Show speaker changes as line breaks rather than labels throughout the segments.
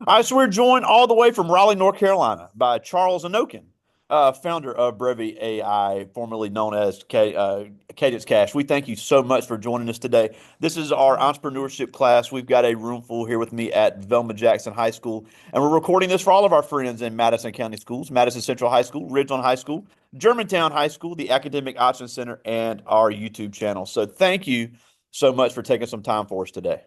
All right, so we're joined all the way from Raleigh, North Carolina by Charles Inokon, founder of Breva.AI, formerly known as Cadence Cash. We thank you so much for joining us today. This is our entrepreneurship class. We've got a room full here with me at Velma Jackson High School, and we're recording this for all of our friends in Madison County Schools, Madison Central High School, Ridgeland High School, Germantown High School, the Academic Option Center, and our YouTube channel. So thank you so much for taking some time for us today.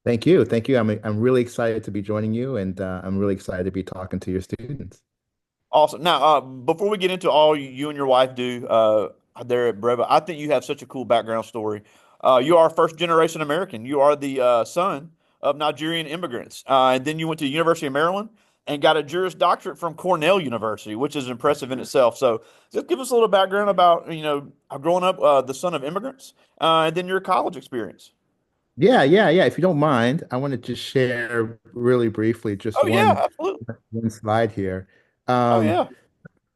Thank you. Thank you. I'm really excited to be joining you, and I'm really excited to be talking to your students.
Awesome. Now, before we get into all you and your wife do there at Breva, I think you have such a cool background story. You are first generation American. You are the son of Nigerian immigrants, and then you went to the University of Maryland and got a Juris Doctorate from Cornell University, which is impressive in itself. So, just give us a little background about growing up the son of immigrants, and then your college experience.
Yeah. If you don't mind, I want to just share really briefly just
Oh yeah, absolutely.
one slide here.
Oh
Um,
yeah.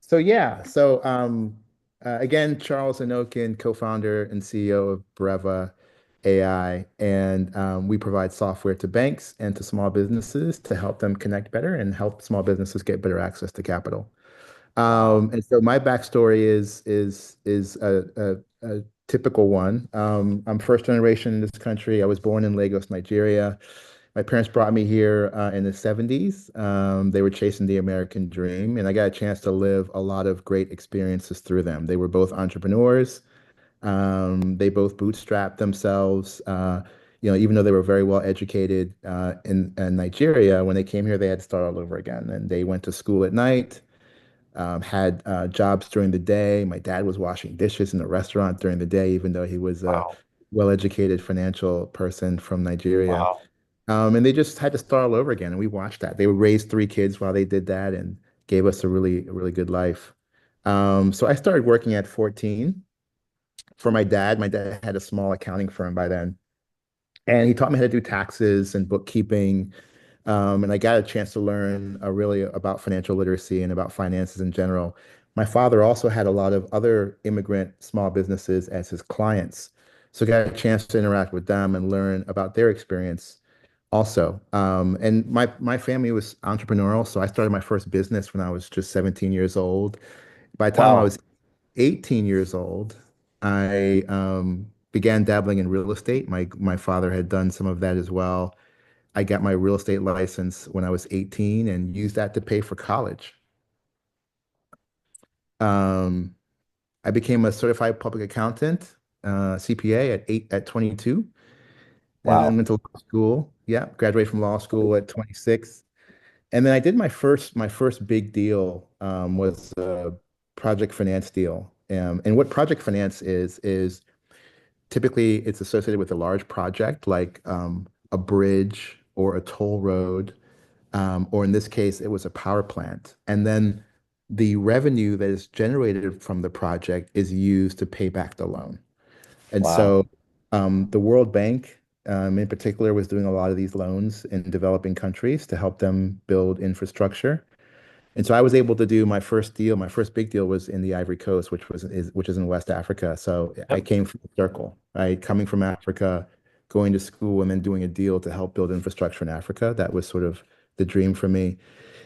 so yeah, so again, Charles Inokon, co-founder and CEO of Breva AI, and we provide software to banks and to small businesses to help them connect better and help small businesses get better access to capital.
Wow.
And so my backstory is a typical one. I'm first generation in this country. I was born in Lagos, Nigeria. My parents brought me here in the 70s. They were chasing the American dream, and I got a chance to live a lot of great experiences through them. They were both entrepreneurs. They both bootstrapped themselves. Even though they were very well educated in Nigeria, when they came here, they had to start all over again. And they went to school at night, had jobs during the day. My dad was washing dishes in a restaurant during the day, even though he was a
Wow.
well-educated financial person from Nigeria.
Wow.
And they just had to start all over again. And we watched that. They would raise three kids while they did that and gave us a really good life. So I started working at 14 for my dad. My dad had a small accounting firm by then. And he taught me how to do taxes and bookkeeping. And I got a chance to learn really about financial literacy and about finances in general. My father also had a lot of other immigrant small businesses as his clients. So I got a chance to interact with them and learn about their experience also. And my family was entrepreneurial. So I started my first business when I was just 17 years old. By the time I
Wow.
was 18 years old, I began dabbling in real estate. My father had done some of that as well. I got my real estate license when I was 18 and used that to pay for college. Um, I became a certified public accountant, CPA at 22, and then
Wow.
went to law school. Yeah, graduated from law school at 26. And then I did my first big deal was a project finance deal. And what project finance is typically it's associated with a large project like a bridge or a toll road, or in this case, it was a power plant. And then the revenue that is generated from the project is used to pay back the loan. And
Wow.
so the World Bank, in particular, was doing a lot of these loans in developing countries to help them build infrastructure. And so I was able to do my first deal. My first big deal was in the Ivory Coast, which is in West Africa. So I
Yep.
came from the circle, right? Coming from Africa, going to school, and then doing a deal to help build infrastructure in Africa. That was sort of the dream for me.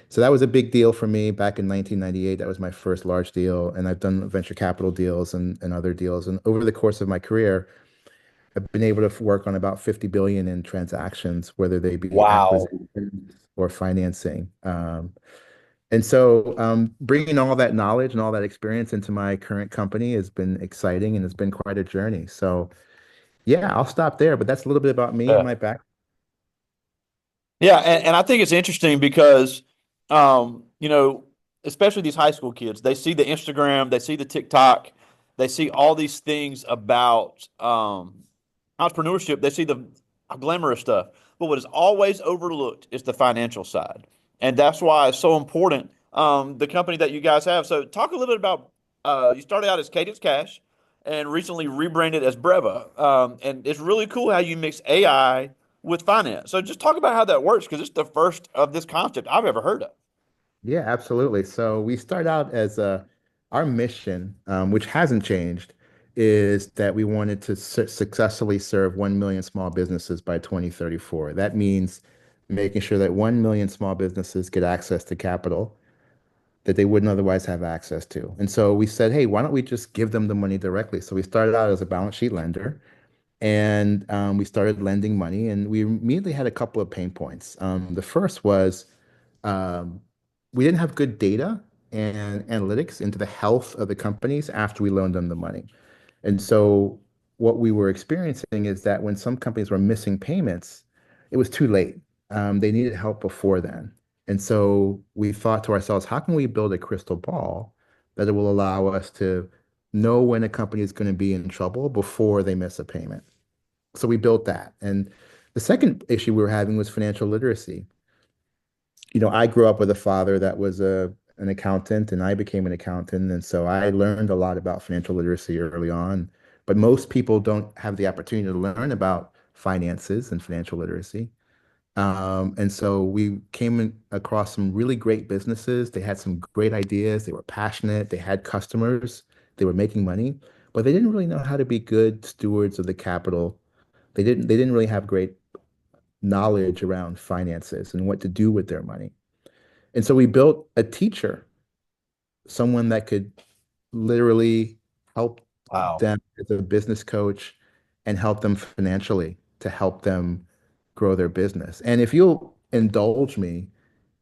So that was a big deal for me back in 1998. That was my first large deal. And I've done venture capital deals and other deals. And over the course of my career, I've been able to work on about 50 billion in transactions, whether they be
Wow.
acquisitions or financing. And so bringing all that knowledge and all that experience into my current company has been exciting and it's been quite a journey. So yeah, I'll stop there, but that's a little bit about me and
Yeah.
my back.
Yeah, and I think it's interesting because, you know, especially these high school kids, they see the Instagram, they see the TikTok, they see all these things about entrepreneurship. They see the glamorous stuff, but what is always overlooked is the financial side, and that's why it's so important. The company that you guys have. So, talk a little bit about. You started out as Cadence Cash, and recently rebranded as Breva. And it's really cool how you mix AI with finance. So, just talk about how that works because it's the first of this concept I've ever heard of.
Yeah, absolutely. So we start out as our mission, which hasn't changed, is that we wanted to successfully serve 1 million small businesses by 2034. That means making sure that 1 million small businesses get access to capital that they wouldn't otherwise have access to. And so we said, hey, why don't we just give them the money directly? So we started out as a balance sheet lender and we started lending money, and we immediately had a couple of pain points. The first was um, we didn't have good data and analytics into the health of the companies after we loaned them the money. And so what we were experiencing is that when some companies were missing payments, it was too late. They needed help before then. And so we thought to ourselves, how can we build a crystal ball that it will allow us to know when a company is going to be in trouble before they miss a payment? So we built that. And the second issue we were having was financial literacy. I grew up with a father that was an accountant, and I became an accountant. And so I learned a lot about financial literacy early on. But most people don't have the opportunity to learn about finances and financial literacy. And so we across some really great businesses. They had some great ideas. They were passionate. They had customers. They were making money, but they didn't really know how to be good stewards of the capital. They didn't really have great knowledge around finances and what to do with their money. And so we built a teacher, someone that could literally help
Wow.
them as a business coach and help them financially to help them grow their business. And if you'll indulge me,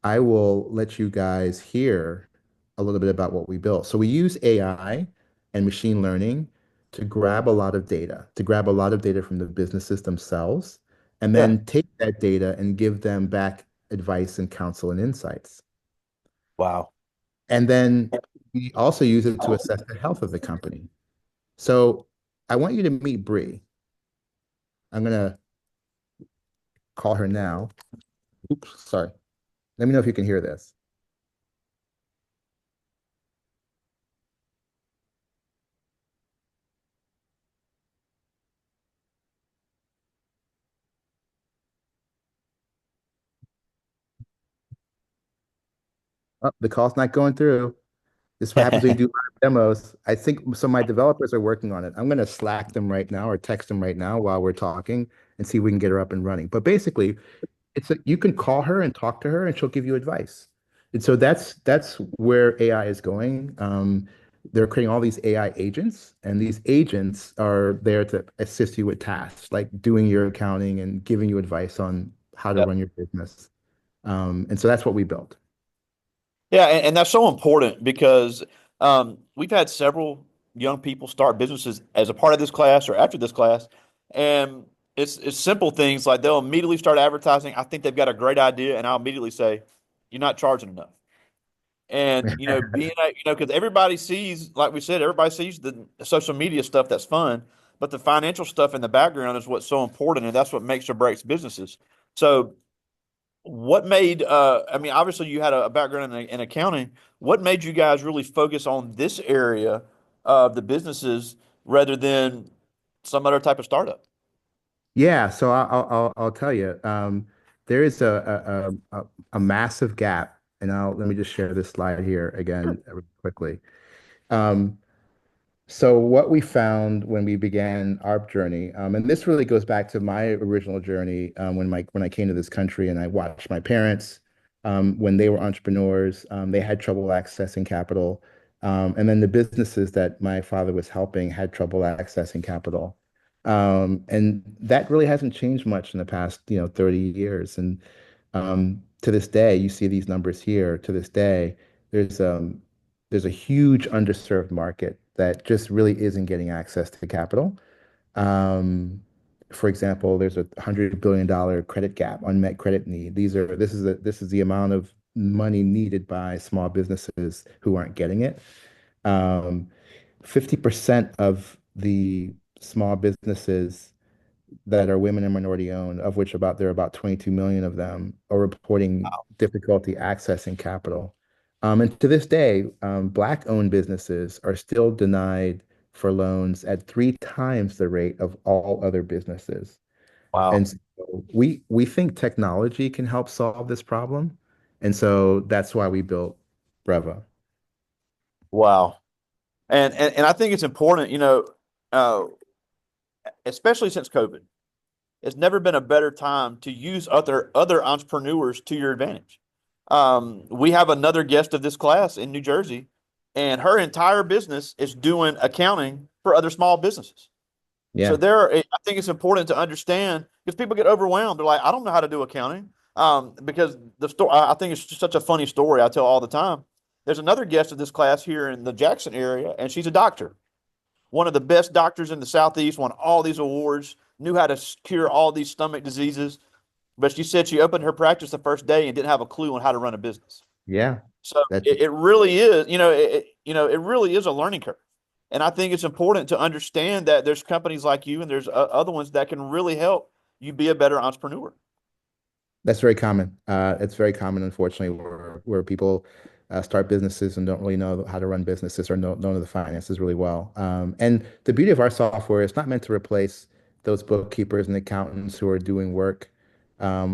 I will let you guys hear a little bit about what we built. So we use AI and machine learning to grab a lot of data, from the businesses themselves, and
Yeah.
then take that data and give them back advice and counsel and insights.
Wow.
And then we also use it to assess the health of the company. So I want you to meet Bree. I'm going to call her now. Oops, sorry. Let me know if you can hear this. Oh, the call's not going through. This is what happens when you do live demos. I think some of my developers are working on it. I'm going to Slack them right now or text them right now while we're talking and see if we can get her up and running. But basically, you can call her and talk to her, and she'll give you advice. And so that's where AI is going. They're creating all these AI agents, and these agents are there to assist you with tasks like doing your accounting and giving you advice on how to
Yep.
run your business. And so that's what we built.
Yeah, and that's so important because we've had several young people start businesses as a part of this class or after this class, and it's simple things like they'll immediately start advertising. I think they've got a great idea, and I'll immediately say, "You're not charging enough." And because everybody sees, like we said, everybody sees the social media stuff that's fun, but the financial stuff in the background is what's so important, and that's what makes or breaks businesses. So what made I mean, obviously you had a background in accounting. What made you guys really focus on this area of the businesses rather than some other type of startup?
Yeah, so I'll tell you. There is a massive gap, and I'll let me just share this slide here again really quickly. Um, So what we found when we began our journey, and this really goes back to my original journey when I came to this country and I watched my parents when they were entrepreneurs, they had trouble accessing capital, and then the businesses that my father was helping had trouble accessing capital, and that really hasn't changed much in the past 30 years. And to this day, you see these numbers here. To this day, there's um, there's a huge underserved market that just really isn't getting access to capital. Um, for example, there's $100 billion credit gap, unmet credit need. This is the amount of money needed by small businesses who aren't getting it. Um, 50% of the small businesses that are women and minority owned, of which there are about 22 million of them, are reporting difficulty accessing capital. And to this day, Black owned businesses are still denied for loans at 3 times the rate of all other businesses.
Wow.
And so we think technology can help solve this problem. And so that's why we built Breva.
Wow. And I think it's important, uh, especially since COVID. it's never been a better time to use other entrepreneurs to your advantage. We have another guest of this class in New Jersey, and her entire business is doing accounting for other small businesses. So
Yeah.
I think it's important to understand because people get overwhelmed. They're like, I don't know how to do accounting. Because the story, I think it's just such a funny story I tell all the time. There's another guest of this class here in the Jackson area, and she's a doctor, one of the best doctors in the Southeast, won all these awards, knew how to cure all these stomach diseases. But she said she opened her practice the first day and didn't have a clue on how to run a business.
Yeah.
So
That's
it really is, it really is a learning curve. And I think it's important to understand that there's companies like you and there's other ones that can really help you be a better entrepreneur.
That's very common. It's very common, unfortunately, where people start businesses and don't really know how to run businesses or know the finances really well. And the beauty of our software is not meant to replace those bookkeepers and accountants who are doing work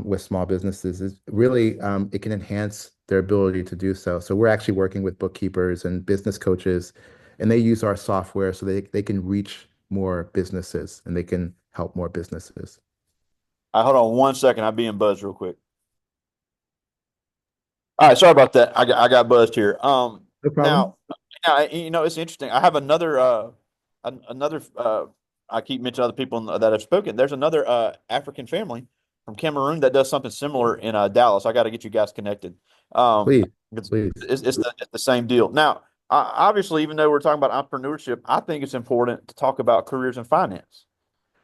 with small businesses. Is really it can enhance their ability to do so. So we're actually working with bookkeepers and business coaches, and they use our software so they can reach more businesses and they can help more businesses.
Hold on 1 second. I'm being buzzed real quick. All right, sorry about that. I got buzzed here.
No problem.
Now, it's interesting. I have another. I keep mentioning other people that have spoken. There's another African family from Cameroon that does something similar in Dallas. I got to get you guys connected. Um,
Please,
it's
please.
it's the same deal. Now, obviously, even though we're talking about entrepreneurship, I think it's important to talk about careers in finance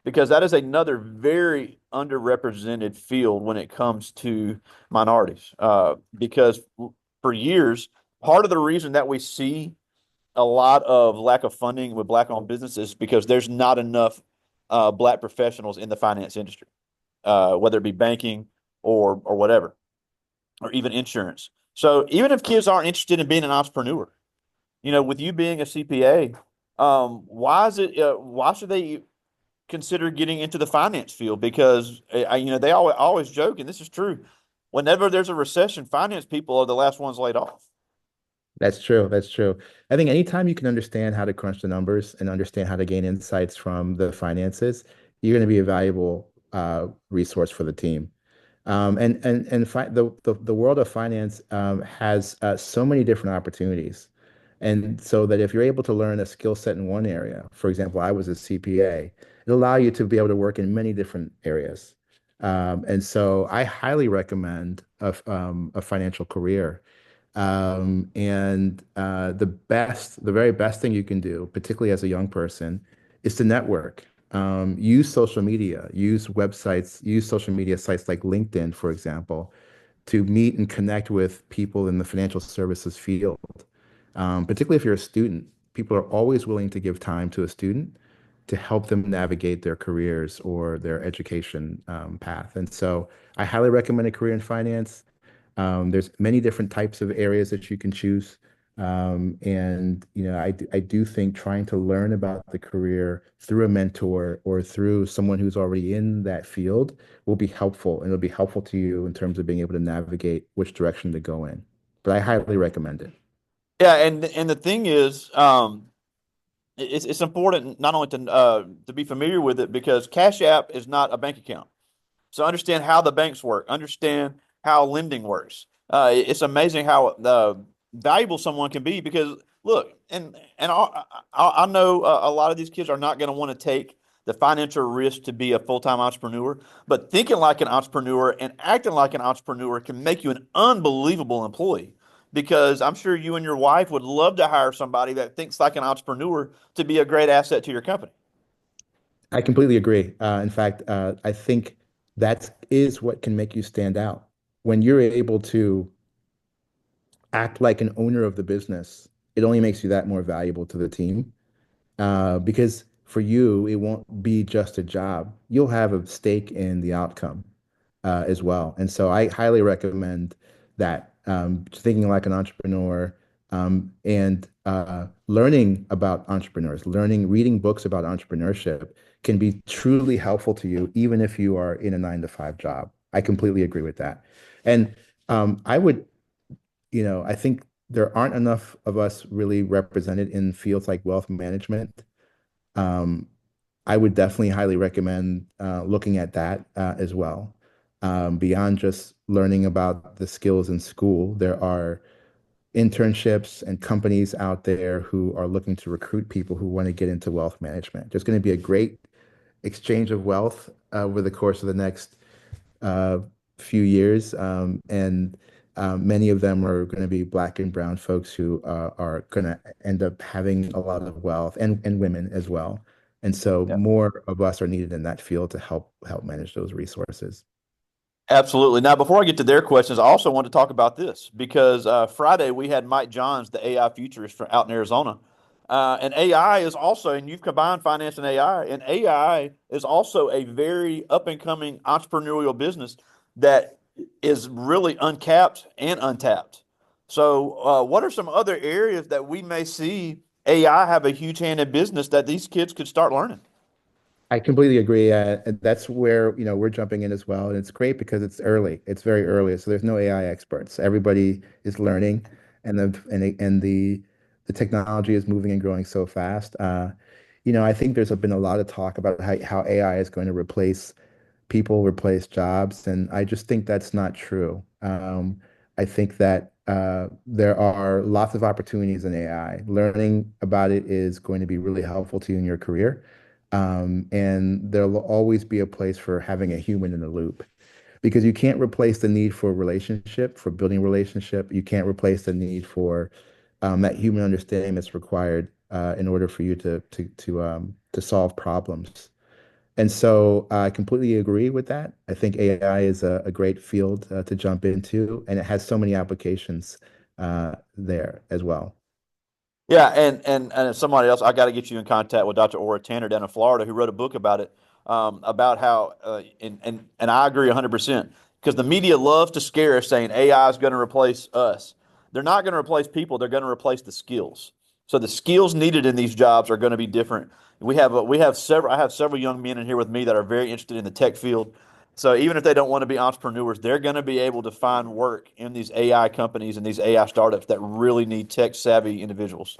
because that is another very underrepresented field when it comes to minorities. Because for years, part of the reason that we see a lot of lack of funding with black-owned businesses is because there's not enough black professionals in the finance industry, whether it be banking or whatever, or even insurance. So even if kids aren't interested in being an entrepreneur, with you being a CPA, why should they consider getting into the finance field because they always joke, and this is true. Whenever there's a recession, finance people are the last ones laid off.
That's true. That's true. I think anytime you can understand how to crunch the numbers and understand how to gain insights from the finances, you're going to be a valuable resource for the team. And fi the world of finance has so many different opportunities. And so that if you're able to learn a skill set in one area, for example, I was a CPA, it'll allow you to be able to work in many different areas. And so I highly recommend a financial career. The very best thing you can do, particularly as a young person, is to network. Use social media, use websites, use social media sites like LinkedIn, for example, to meet and connect with people in the financial services field. Particularly if you're a student, people are always willing to give time to a student to help them navigate their careers or their education path. And so I highly recommend a career in finance. There's many different types of areas that you can choose. I do think trying to learn about the career through a mentor or through someone who's already in that field will be helpful, and it'll be helpful to you in terms of being able to navigate which direction to go in. But I highly recommend it.
Yeah, and the thing is, it's important not only to be familiar with it because Cash App is not a bank account. So understand how the banks work, understand how lending works. It's amazing how valuable someone can be because look, and I know a lot of these kids are not going to want to take the financial risk to be a full-time entrepreneur, but thinking like an entrepreneur and acting like an entrepreneur can make you an unbelievable employee. Because I'm sure you and your wife would love to hire somebody that thinks like an entrepreneur to be a great asset to your company.
I completely agree. In fact, I think that is what can make you stand out. When you're able to act like an owner of the business, it only makes you that more valuable to the team. Because for you, it won't be just a job. You'll have a stake in the outcome as well. And so I highly recommend that thinking like an entrepreneur and learning about entrepreneurs, reading books about entrepreneurship can be truly helpful to you, even if you are in a 9 to 5 job. I completely agree with that. And I would, I think there aren't enough of us really represented in fields like wealth management. Um, I would definitely highly recommend looking at that as well. Beyond just learning about the skills in school, there are internships and companies out there who are looking to recruit people who want to get into wealth management. There's going to be a great exchange of wealth over the course of the next uh, few years, and many of them are going to be Black and brown folks who are going to end up having a lot of wealth, and women as well. And so more of us are needed in that field to help manage those resources.
Absolutely. Now, before I get to their questions, I also want to talk about this because Friday we had Mike Johns, the AI futurist from out in Arizona. And AI is also, and you've combined finance and AI is also a very up and coming entrepreneurial business that is really uncapped and untapped. So, what are some other areas that we may see AI have a huge hand in business that these kids could start learning?
I completely agree. And that's where, we're jumping in as well. And it's great because it's early. It's very early. So there's no AI experts. Everybody is learning and the technology is moving and growing so fast. I think there's been a lot of talk about how AI is going to replace people, replace jobs, and I just think that's not true. I think that there are lots of opportunities in AI. Learning about it is going to be really helpful to you in your career. And there'll always be a place for having a human in the loop because you can't replace the need for relationship, for building relationship. You can't replace the need for that human understanding that's required in order for you to solve problems. And so I completely agree with that. I think AI is a great field to jump into, and it has so many applications there as well.
Yeah, and somebody else, I got to get you in contact with Dr. Ora Tanner down in Florida, who wrote a book about it, about how, and I agree 100% because the media loves to scare us saying AI is going to replace us. They're not going to replace people; they're going to replace the skills. So the skills needed in these jobs are going to be different. We have several. I have several young men in here with me that are very interested in the tech field. So even if they don't want to be entrepreneurs, they're going to be able to find work in these AI companies and these AI startups that really need tech savvy individuals.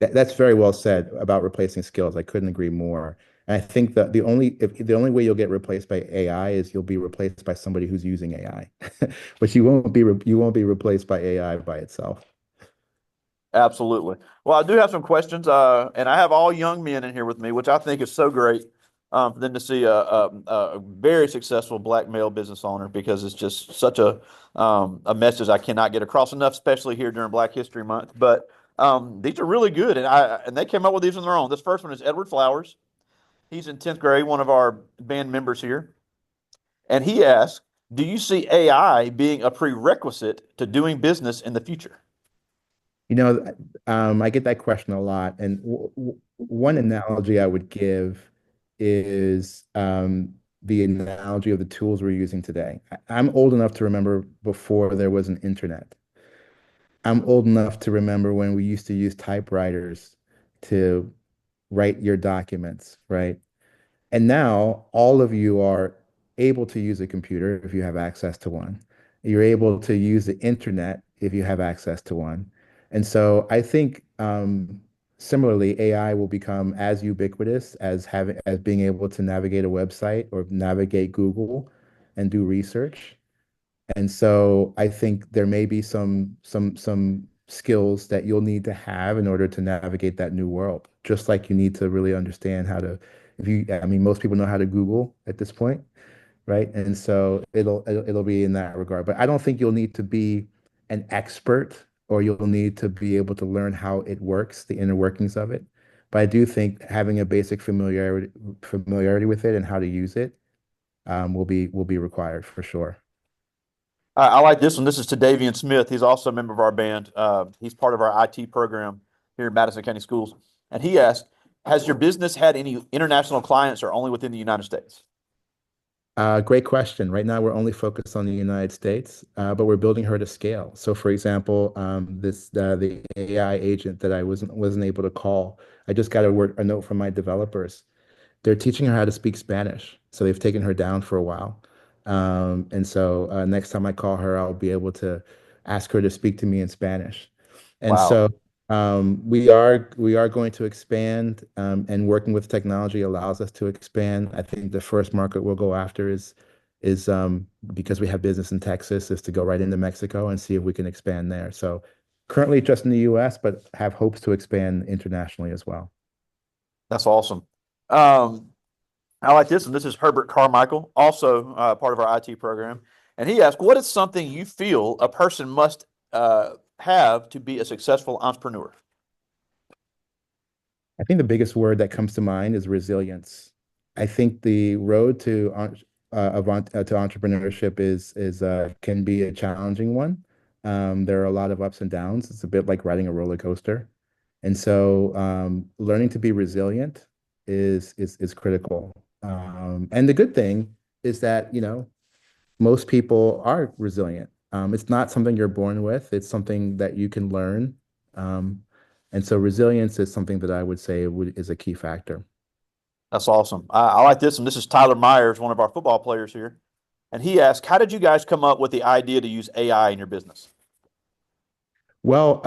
That's very well said about replacing skills. I couldn't agree more. And I think that the only way you'll get replaced by AI is you'll be replaced by somebody who's using AI, but you won't be replaced by AI by itself.
Absolutely. Well, I do have some questions, and I have all young men in here with me, which I think is so great for them to see a very successful black male business owner because it's just such a message I cannot get across enough, especially here during Black History Month. But these are really good, and they came up with these on their own. This first one is Edward Flowers. He's in 10th grade, one of our band members here, and he asked, "Do you see AI being a prerequisite to doing business in the future?"
You know, I get that question a lot, and one analogy I would give is the analogy of the tools we're using today. I'm old enough to remember before there was an internet. I'm old enough to remember when we used to use typewriters to write your documents, right? And now all of you are able to use a computer if you have access to one. You're able to use the internet if you have access to one. And so I think similarly, AI will become as ubiquitous as being able to navigate a website or navigate Google and do research. And so I think there may be some skills that you'll need to have in order to navigate that new world. Just like you need to really understand how to, I mean, most people know how to Google at this point, right? And so it'll be in that regard. But I don't think you'll need to be an expert or you'll need to be able to learn how it works, the inner workings of it. But I do think having a basic familiarity with it and how to use it will be required for sure.
I like this one. This is to Davian Smith. He's also a member of our band. He's part of our IT program here at Madison County Schools. And he asked, has your business had any international clients or only within the United States?
Great question. Right now, we're only focused on the United States, but we're building her to scale. So, for example, the AI agent that I wasn't able to call, I just got a note from my developers. They're teaching her how to speak Spanish, so they've taken her down for a while. And so next time I call her, I'll be able to ask her to speak to me in Spanish. And so
Wow.
We are going to expand, and working with technology allows us to expand. I think the first market we'll go after is because we have business in Texas, is to go right into Mexico and see if we can expand there. So currently just in the US, but have hopes to expand internationally as well.
That's awesome. Um, I like this, and this is Herbert Carmichael, also part of our IT program. And he asked, "What is something you feel a person must have to be a successful entrepreneur?"
I think the biggest word that comes to mind is resilience. I think the road to entrepreneurship is can be a challenging one. There are a lot of ups and downs. It's a bit like riding a roller coaster, and so learning to be resilient is critical. And the good thing is that, most people are resilient. It's not something you're born with. It's something that you can learn. Um, and so resilience is something that I would say is a key factor.
That's awesome. I like this, and this is Tyler Myers, one of our football players here. And he asked, "How did you guys come up with the idea to use AI in your business?"
Well,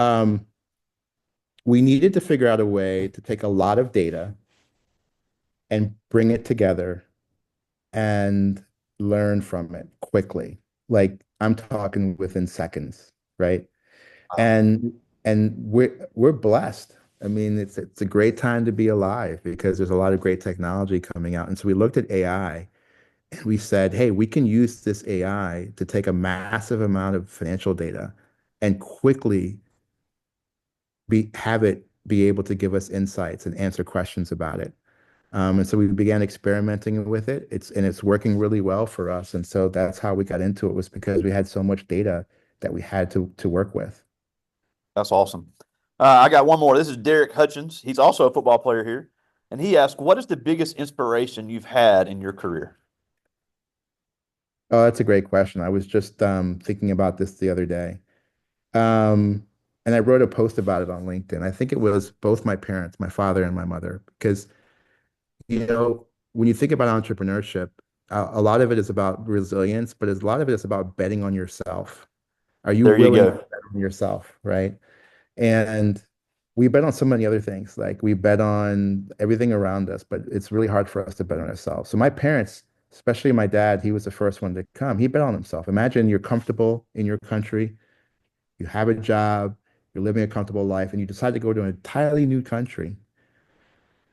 we needed to figure out a way to take a lot of data and bring it together and learn from it quickly. Like I'm talking within seconds, right?
Wow.
And we're blessed. I mean, it's a great time to be alive because there's a lot of great technology coming out. And so we looked at AI and we said, hey, we can use this AI to take a massive amount of financial data and quickly have it be able to give us insights and answer questions about it. And so we began experimenting with it. It's working really well for us. And so that's how we got into it, was because we had so much data that we had to work with.
That's awesome. I got one more. This is Derek Hutchins. He's also a football player here. And he asked, "What is the biggest inspiration you've had in your career?"
Oh, that's a great question. I was just thinking about this the other day. Um, and I wrote a post about it on LinkedIn. I think it was both my parents, my father and my mother, because, when you think about entrepreneurship, a lot of it is about resilience, but a lot of it is about betting on yourself. Are you
There you
willing to
go.
bet on yourself, right? And we bet on so many other things. Like we bet on everything around us, but it's really hard for us to bet on ourselves. So my parents, especially my dad, he was the first one to come. He bet on himself. Imagine you're comfortable in your country, you have a job, you're living a comfortable life, and you decide to go to an entirely new country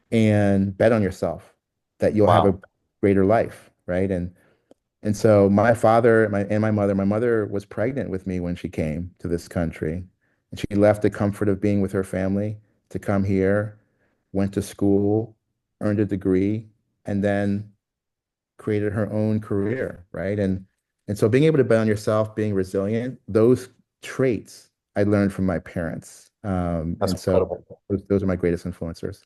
and bet on yourself that you'll have a
Wow.
greater life, right? And so my father, my mother was pregnant with me when she came to this country. And she left the comfort of being with her family to come here, went to school, earned a degree, and then created her own career, right? And so being able to bet on yourself, being resilient, those traits I learned from my parents.
That's
And so
incredible.
those are my greatest influencers.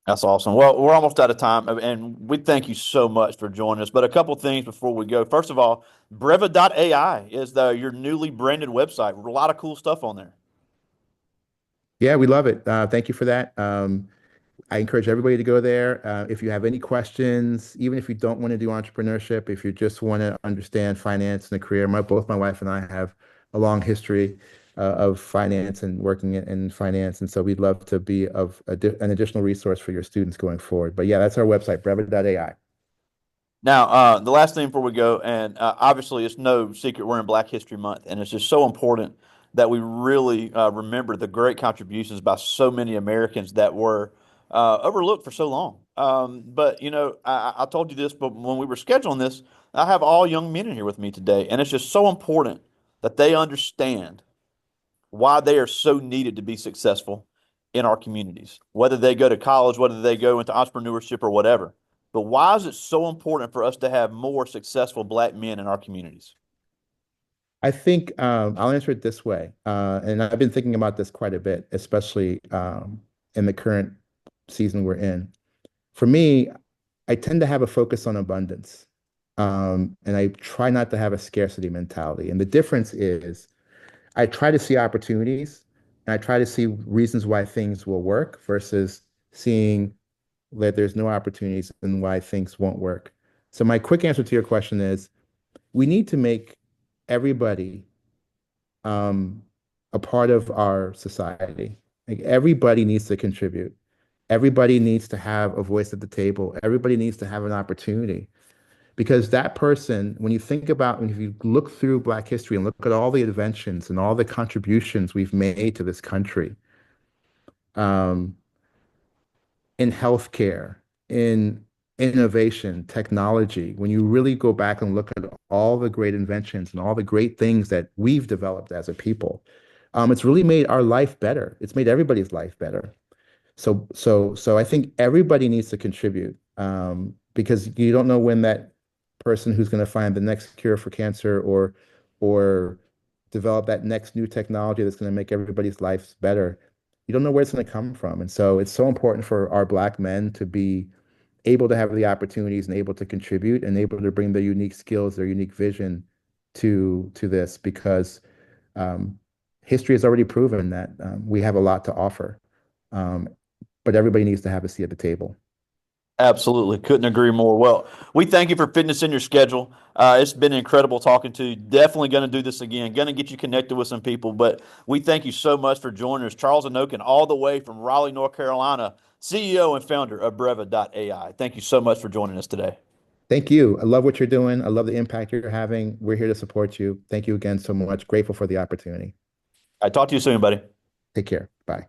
That's awesome. Well, we're almost out of time, and we thank you so much for joining us. But a couple things before we go. First of all, Breva.AI is your newly branded website. A lot of cool stuff on there.
Yeah, we love it. Thank you for that. I encourage everybody to go there. If you have any questions, even if you don't want to do entrepreneurship, if you just want to understand finance and a career, both my wife and I have a long history of finance and working in finance. And so we'd love to be an additional resource for your students going forward. But yeah, that's our website, Breva.AI.
Now, the last thing before we go, and obviously it's no secret we're in Black History Month, and it's just so important that we really remember the great contributions by so many Americans that were overlooked for so long. But I told you this, but when we were scheduling this, I have all young men in here with me today, and it's just so important that they understand why they are so needed to be successful in our communities, whether they go to college, whether they go into entrepreneurship or whatever. But why is it so important for us to have more successful Black men in our communities?
I think I'll answer it this way. And I've been thinking about this quite a bit, especially in the current season we're in. For me, I tend to have a focus on abundance. And I try not to have a scarcity mentality. And the difference is I try to see opportunities and I try to see reasons why things will work versus seeing that there's no opportunities and why things won't work. So my quick answer to your question is we need to make everybody um, a part of our society. Like everybody needs to contribute. Everybody needs to have a voice at the table. Everybody needs to have an opportunity. Because that person, when you think about, if you look through Black history and look at all the inventions and all the contributions we've made to this country, um, in healthcare, in innovation, technology, when you really go back and look at all the great inventions and all the great things that we've developed as a people, it's really made our life better. It's made everybody's life better. So I think everybody needs to contribute, because you don't know when that person who's going to find the next cure for cancer or develop that next new technology that's going to make everybody's lives better. You don't know where it's going to come from. And so it's so important for our Black men to be able to have the opportunities and able to contribute and able to bring their unique skills, their unique vision to this, because um, history has already proven that we have a lot to offer. Um, but everybody needs to have a seat at the table.
Absolutely. Couldn't agree more. Well, we thank you for fitting this in your schedule. It's been incredible talking to you. Definitely going to do this again. Going to get you connected with some people, but we thank you so much for joining us. Charles Inokon, all the way from Raleigh, North Carolina, CEO and founder of Breva.AI. Thank you so much for joining us today.
Thank you. I love what you're doing. I love the impact you're having. We're here to support you. Thank you again so much. Grateful for the opportunity.
I talk to you soon, buddy.
Take care. Bye.